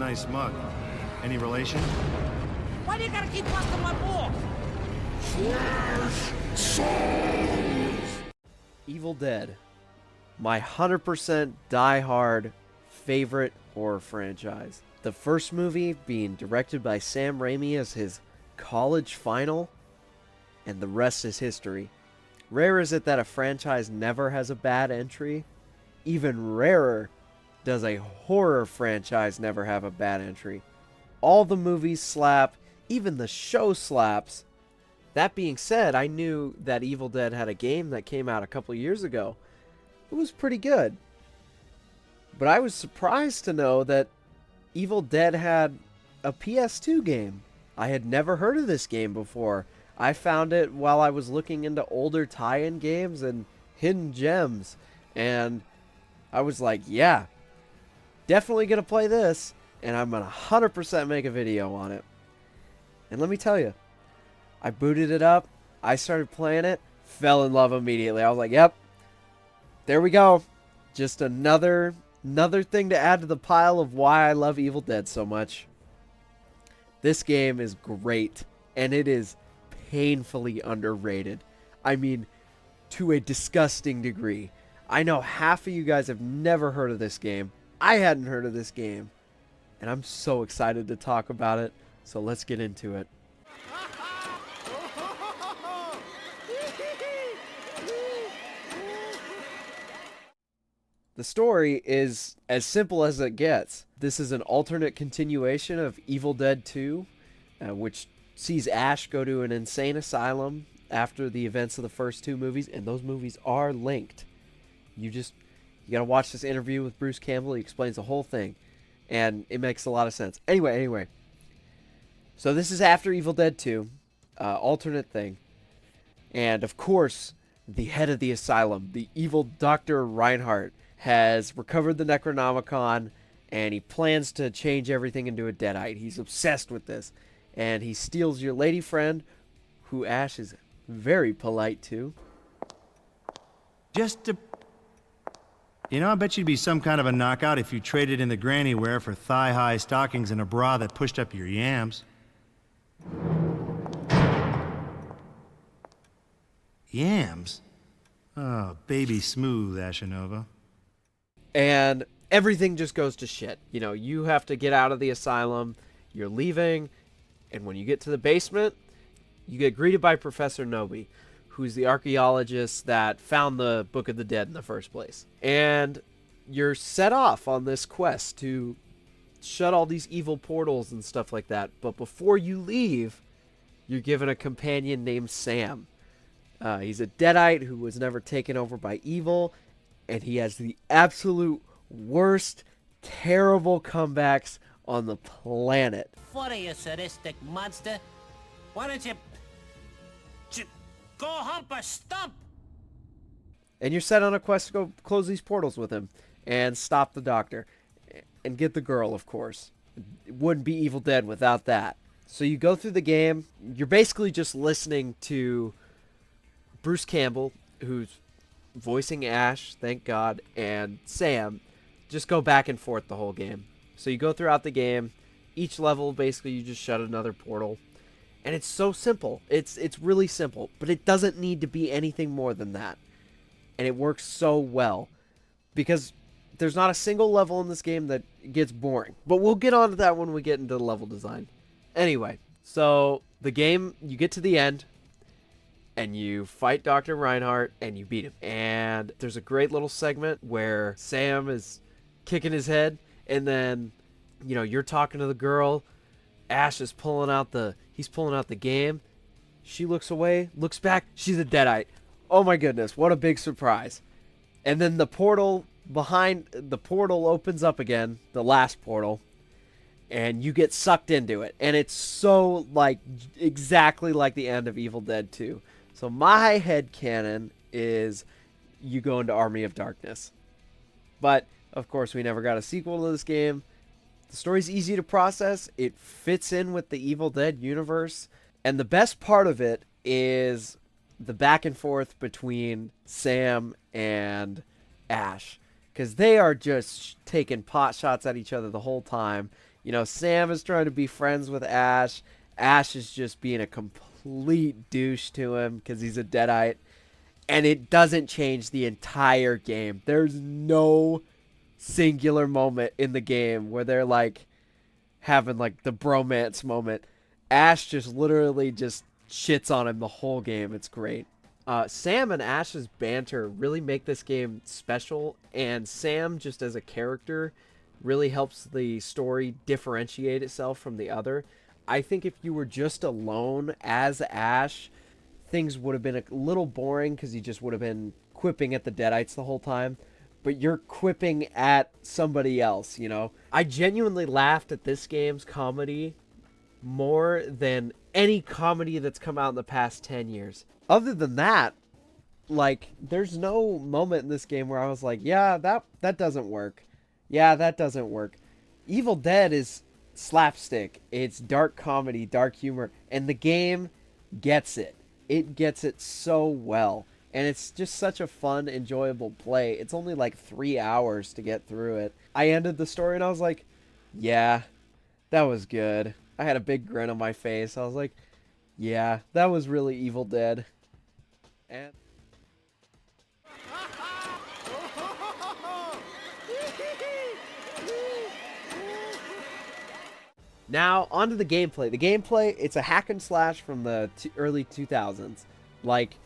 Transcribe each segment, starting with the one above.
nice mug. Any relation? Why do you gotta keep busting my balls? Evil Dead. My 100% die-hard favorite horror franchise. The first movie being directed by Sam Raimi as his college final, and the rest is history. Rare is it that a franchise never has a bad entry. Even rarer does a horror franchise never have a bad entry. All the movies slap, even the show slaps. That being said, I knew that Evil Dead had a game that came out a couple years ago. It was pretty good. But I was surprised to know that Evil Dead had a PS2 game. I had never heard of this game before. I found it while I was looking into older tie-in games and hidden gems. And I was like, yeah, definitely going to play this. And I'm going to 100% make a video on it. And let me tell you, I booted it up. I started playing it. Fell in love immediately. I was like, yep, there we go. Just another thing to add to the pile of why I love Evil Dead so much. This game is great. And it is painfully underrated. I mean, to a disgusting degree. I know half of you guys have never heard of this game. I hadn't heard of this game. And I'm so excited to talk about it. So let's get into it. The story is as simple as it gets. This is an alternate continuation of Evil Dead 2, which sees Ash go to an insane asylum after the events of the first two movies, and those movies are linked. You gotta watch this interview with Bruce Campbell. He explains the whole thing, and it makes a lot of sense. Anyway. So this is after Evil Dead 2, alternate thing. And of course, the head of the asylum, the evil Dr. Reinhardt, has recovered the Necronomicon, and he plans to change everything into a Deadite. He's obsessed with this. And he steals your lady friend, who Ash is very polite to. I bet you'd be some kind of a knockout if you traded in the granny wear for thigh-high stockings and a bra that pushed up your yams. Yams? Oh, baby smooth, Ashanova. And everything just goes to shit. You know, you have to get out of the asylum, you're leaving, and when you get to the basement, you get greeted by Professor Nobi, who's the archaeologist that found the Book of the Dead in the first place. And you're set off on this quest to shut all these evil portals and stuff like that. But before you leave, you're given a companion named Sam. He's a Deadite who was never taken over by evil, and he has the absolute worst, terrible comebacks on the planet. What are you, sadistic monster? Why don't you go hump a stump? And you're set on a quest to go close these portals with him and stop the doctor and get the girl, of course. It wouldn't be Evil Dead without that. So you go through the game. You're basically just listening to Bruce Campbell, who's voicing Ash, thank God, and Sam, just go back and forth the whole game. So you go throughout the game. Each level, basically, you just shut another portal. And it's so simple. It's really simple. But it doesn't need to be anything more than that. And it works so well. Because there's not a single level in this game that gets boring. But we'll get on to that when we get into the level design. Anyway, so the game, you get to the end. And you fight Dr. Reinhardt, and you beat him. And there's a great little segment where Sam is kicking his head. And then, you know, you're talking to the girl. Ash is pulling out the game. She looks away, looks back. She's a Deadite. Oh my goodness, what a big surprise. And then the portal opens up again, the last portal, and you get sucked into it. And it's so exactly like the end of Evil Dead 2. So my headcanon is you go into Army of Darkness. But of course we never got a sequel to this game. The story's easy to process. It fits in with the Evil Dead universe. And the best part of it is the back and forth between Sam and Ash. Because they are just taking pot shots at each other the whole time. You know, Sam is trying to be friends with Ash. Ash is just being a complete douche to him because he's a Deadite. And it doesn't change the entire game. There's no singular moment in the game where they're like having like the bromance moment. Ash just literally just shits on him the whole game. It's great. Sam and Ash's banter really make this game special, and Sam just as a character really helps the story differentiate itself from the other. I think if you were just alone as Ash, things would have been a little boring because you just would have been quipping at the Deadites the whole time. But you're quipping at somebody else, you know? I genuinely laughed at this game's comedy more than any comedy that's come out in the past 10 years. Other than that, like, there's no moment in this game where I was like, yeah, that doesn't work. Yeah, that doesn't work. Evil Dead is slapstick. It's dark comedy, dark humor, and the game gets it. It gets it so well. And it's just such a fun, enjoyable play. It's only like 3 hours to get through it. I ended the story and I was like, yeah, that was good. I had a big grin on my face. I was like, yeah, that was really Evil Dead. And now, onto the gameplay. The gameplay, it's a hack and slash from the early 2000s. Like,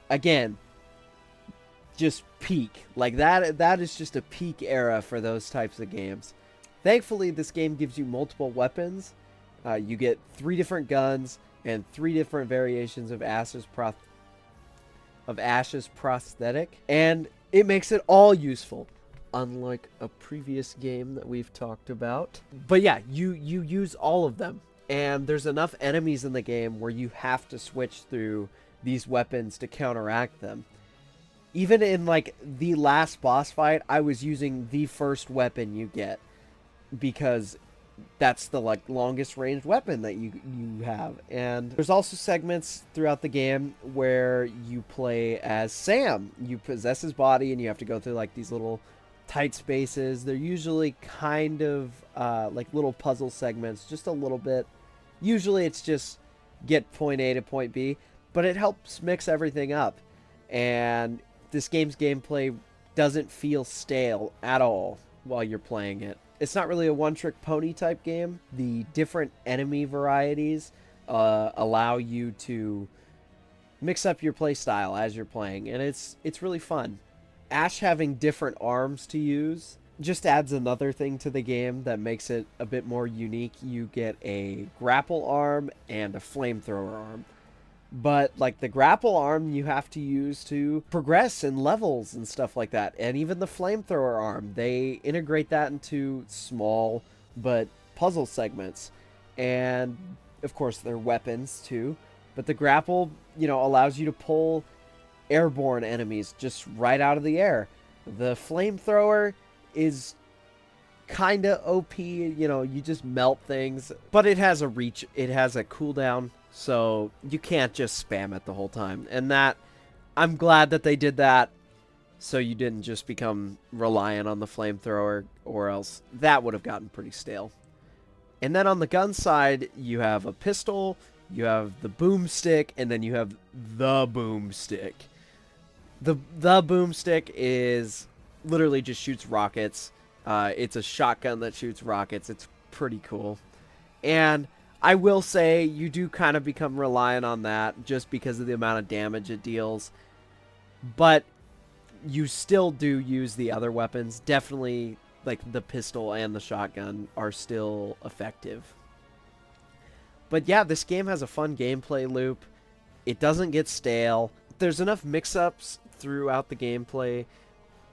again, just peak. Like, that is just a peak era for those types of games. Thankfully, this game gives you multiple weapons. You get 3 different guns and 3 different variations of Ash's prosthetic. And it makes it all useful, unlike a previous game that we've talked about. But yeah, you use all of them. And there's enough enemies in the game where you have to switch through these weapons to counteract them. Even in like the last boss fight, I was using the first weapon you get because that's the like longest ranged weapon that you have. And there's also segments throughout the game where you play as Sam. You possess his body and you have to go through like these little tight spaces. They're usually kind of like little puzzle segments, just a little bit. Usually it's just get point A to point B, but it helps mix everything up. And this game's gameplay doesn't feel stale at all while you're playing it. It's not really a one-trick pony type game. The different enemy varieties allow you to mix up your play style as you're playing, and it's really fun. Ash having different arms to use just adds another thing to the game that makes it a bit more unique. You get a grapple arm and a flamethrower arm. But like the grapple arm you have to use to progress in levels and stuff like that. And even the flamethrower arm, they integrate that into small but puzzle segments. And of course they're weapons too. But the grapple, you know, allows you to pull airborne enemies just right out of the air. The flamethrower is kind of OP, you know, you just melt things. But it has a reach, it has a cooldown. So you can't just spam it the whole time. And that, I'm glad that they did that so you didn't just become reliant on the flamethrower, or else that would have gotten pretty stale. And then on the gun side, you have a pistol, you have the boomstick, and then you have the boomstick. The boomstick is literally just shoots rockets. It's a shotgun that shoots rockets. It's pretty cool. And I will say you do kind of become reliant on that just because of the amount of damage it deals. But you still do use the other weapons. Definitely, like the pistol and the shotgun are still effective. But yeah, this game has a fun gameplay loop. It doesn't get stale. There's enough mix-ups throughout the gameplay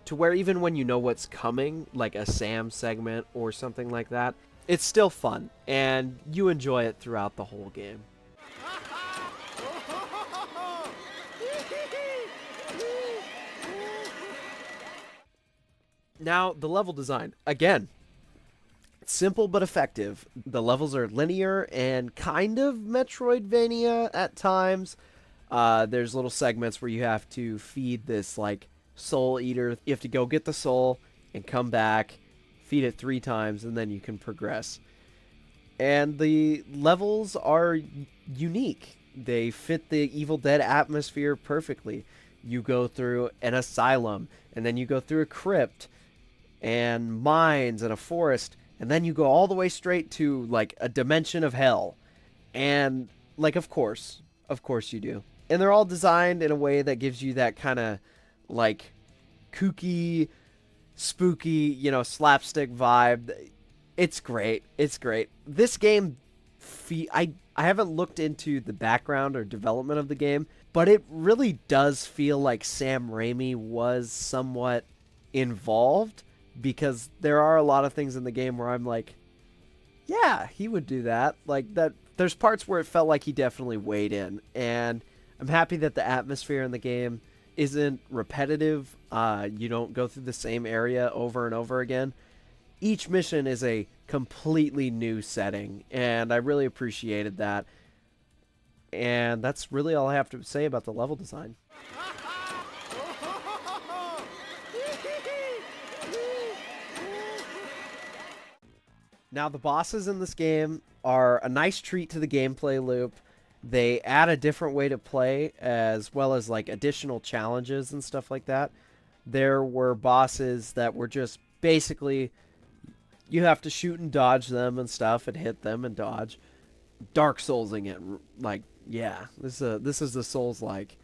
to where even when you know what's coming, like a Sam segment or something like that, it's still fun, and you enjoy it throughout the whole game. Now, the level design. Again, simple but effective. The levels are linear and kind of Metroidvania at times. There's little segments where you have to feed this, like, soul eater. You have to go get the soul and come back, feed it 3 times, and then you can progress. And the levels are unique. They fit the Evil Dead atmosphere perfectly. You go through an asylum, and then you go through a crypt, and mines, and a forest, and then you go all the way straight to, like, a dimension of hell. And, like, of course you do. And they're all designed in a way that gives you that kind of, like, kooky, spooky, slapstick vibe. It's great. It's great. This game, I haven't looked into the background or development of the game, but it really does feel like Sam Raimi was somewhat involved, because there are a lot of things in the game where I'm like, yeah, he would do that. Like that. There's parts where it felt like he definitely weighed in, and I'm happy that the atmosphere in the game isn't repetitive. You don't go through the same area over and over again. Each mission is a completely new setting, and I really appreciated that. And that's really all I have to say about the level design. Now, the bosses in this game are a nice treat to the gameplay loop. They add a different way to play, as well as like additional challenges and stuff like that. There were bosses that were just basically, you have to shoot and dodge them and stuff, and hit them and dodge. Dark Soulsing it, like, yeah, this is the Souls-like.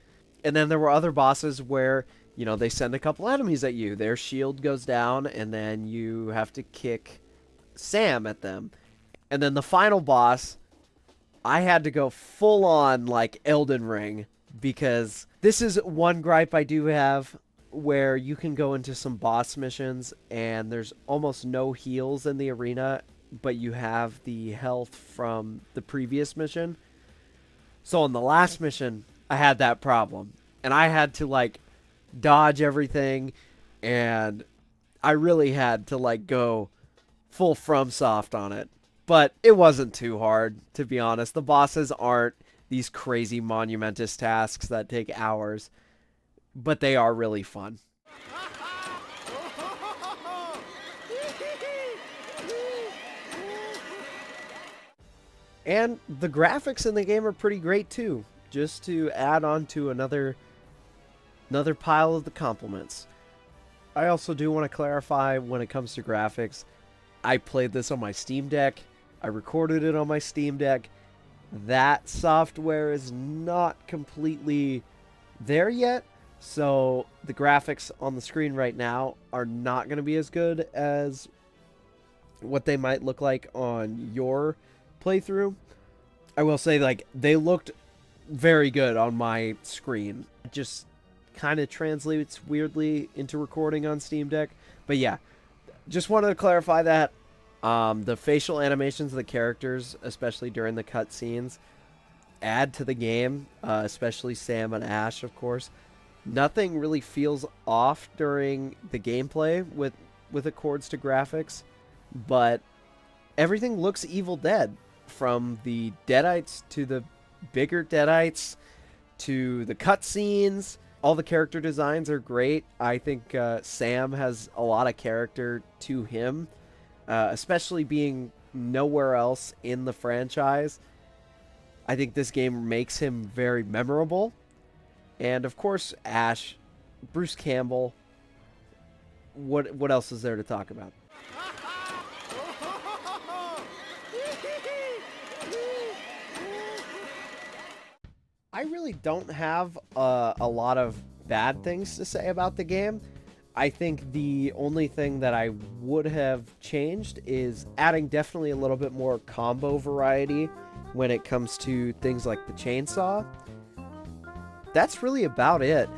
And then there were other bosses where, they send a couple enemies at you. Their shield goes down, and then you have to kick Sam at them. And then the final boss, I had to go full on like Elden Ring, because this is one gripe I do have, where you can go into some boss missions and there's almost no heals in the arena, but you have the health from the previous mission. So on the last mission, I had that problem, and I had to like dodge everything, and I really had to like go full FromSoft on it. But it wasn't too hard, to be honest. The bosses aren't these crazy monumentous tasks that take hours, but they are really fun. And the graphics in the game are pretty great too, just to add on to another pile of the compliments. I also do want to clarify, when it comes to graphics, I played this on my Steam Deck. I recorded it on my Steam Deck. That software is not completely there yet, so the graphics on the screen right now are not going to be as good as what they might look like on your playthrough. I will say, like, they looked very good on my screen. It just kind of translates weirdly into recording on Steam Deck. But yeah, just wanted to clarify that. The facial animations of the characters, especially during the cutscenes, add to the game, especially Sam and Ash, of course. Nothing really feels off during the gameplay with accords to graphics, but everything looks Evil Dead, from the Deadites to the bigger Deadites to the cutscenes. All the character designs are great. I think Sam has a lot of character to him, especially being nowhere else in the franchise. I think this game makes him very memorable. And of course, Ash, Bruce Campbell. What else is there to talk about? I really don't have a lot of bad things to say about the game. I think the only thing that I would have changed is adding definitely a little bit more combo variety when it comes to things like the chainsaw. That's really about it.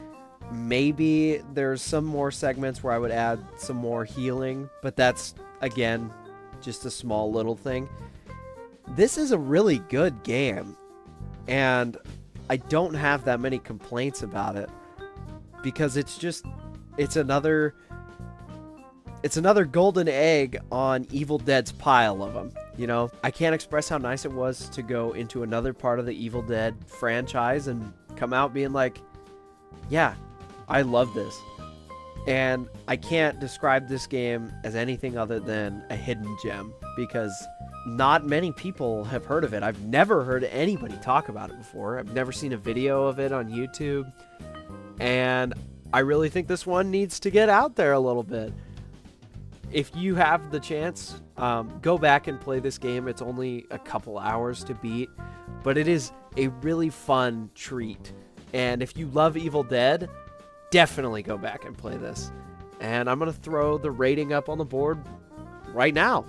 Maybe there's some more segments where I would add some more healing, but that's, again, just a small little thing. This is a really good game, and I don't have that many complaints about it, because it's another golden egg on Evil Dead's pile of them. I can't express how nice it was to go into another part of the Evil Dead franchise and come out being like, yeah, I love this. And I can't describe this game as anything other than a hidden gem, because not many people have heard of it. I've never heard anybody talk about it before. I've never seen a video of it on YouTube. And I really think this one needs to get out there a little bit. If you have the chance, go back and play this game. It's only a couple hours to beat, but it is a really fun treat. And if you love Evil Dead, definitely go back and play this. And I'm going to throw the rating up on the board right now.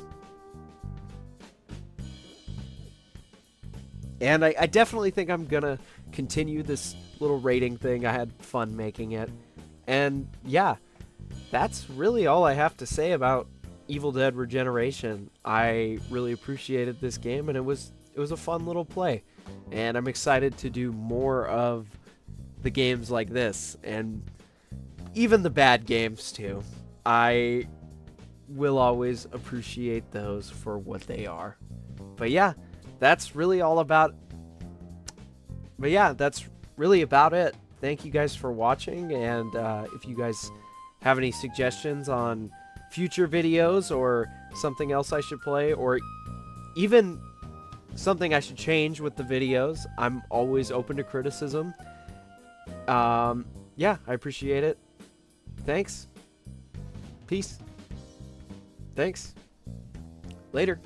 And I definitely think I'm going to continue this little rating thing. I had fun making it. And yeah, that's really all I have to say about Evil Dead Regeneration. I really appreciated this game, and it was a fun little play. And I'm excited to do more of the games like this, and even the bad games too. I will always appreciate those for what they are. But yeah, that's really all about. But yeah, that's really about it. Thank you guys for watching, and if you guys have any suggestions on future videos or something else I should play, or even something I should change with the videos, I'm always open to criticism. Yeah, I appreciate it. Thanks. Peace. Thanks. Later.